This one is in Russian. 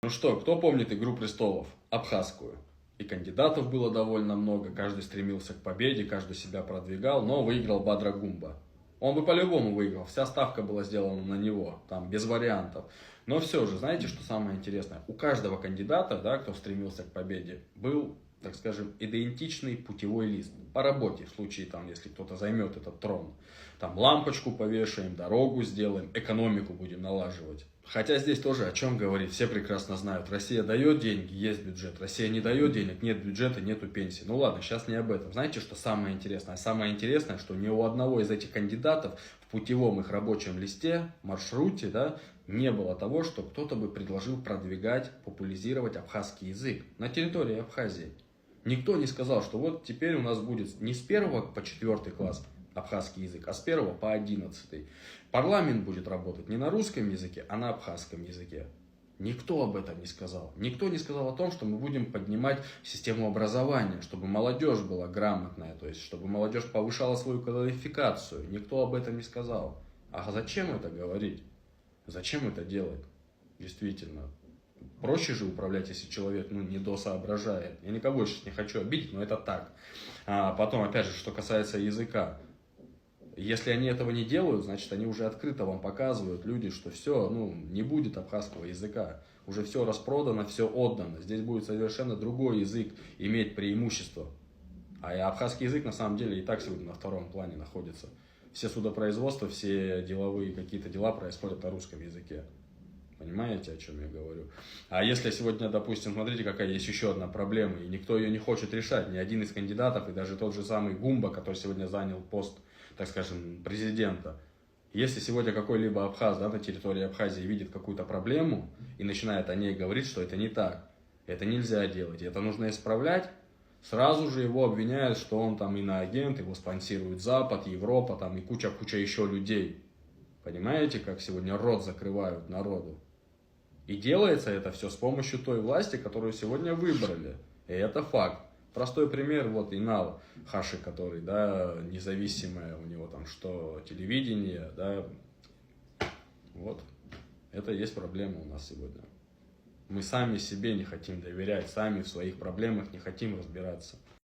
Ну что, кто помнит «Игру престолов» абхазскую? И кандидатов было довольно много, каждый стремился к победе, каждый себя продвигал, но выиграл Бадра Гумба. Он бы по-любому выиграл, вся ставка была сделана на него, там, без вариантов. Но все же, знаете, что самое интересное? У каждого кандидата, да, кто стремился к победе, был, так скажем, идентичный путевой лист. По работе, в случае, там, если кто-то займет этот трон. Там лампочку повешаем, дорогу сделаем, экономику будем налаживать. Хотя здесь тоже о чем говорить, все прекрасно знают. Россия дает деньги, есть бюджет. Россия не дает денег, нет бюджета, нету пенсии. Ну ладно, сейчас не об этом. Знаете, что самое интересное? Самое интересное, что ни у одного из этих кандидатов в путевом их рабочем листе, маршруте, да, не было того, что кто-то бы предложил продвигать, популяризировать абхазский язык на территории Абхазии. Никто не сказал, что вот теперь у нас будет не с 1 по 4 класс абхазский язык, а с 1 по 11. Парламент будет работать не на русском языке, а на абхазском языке. Никто об этом не сказал. Никто не сказал о том, что мы будем поднимать систему образования, чтобы молодежь была грамотная, то есть чтобы молодежь повышала свою квалификацию. Никто об этом не сказал. А зачем это говорить? Зачем это делать? Действительно. Проще же управлять, если человек не досоображает. Я никого сейчас не хочу обидеть, но это так. А потом, опять же, что касается языка. Если они этого не делают, значит, они уже открыто вам показывают, люди, что все, не будет абхазского языка. Уже все распродано, все отдано. Здесь будет совершенно другой язык иметь преимущество. А абхазский язык, на самом деле, и так сегодня на втором плане находится. Все судопроизводства, все деловые какие-то дела происходят на русском языке. Понимаете, о чем я говорю? А если сегодня, допустим, смотрите, какая есть еще одна проблема, и никто ее не хочет решать, ни один из кандидатов, и даже тот же самый Гумба, который сегодня занял пост, так скажем, президента. Если сегодня какой-либо абхаз, да, на территории Абхазии видит какую-то проблему и начинает о ней говорить, что это не так, это нельзя делать, это нужно исправлять, сразу же его обвиняют, что он там иноагент, его спонсирует Запад, Европа, там и куча людей людей. Понимаете, как сегодня рот закрывают народу? И делается это все с помощью той власти, которую сегодня выбрали. И это факт. Простой пример, вот Инал Хаши, который, да, независимое у него там что, телевидение, да, вот, это и есть проблема у нас сегодня. Мы сами себе не хотим доверять, сами в своих проблемах не хотим разбираться.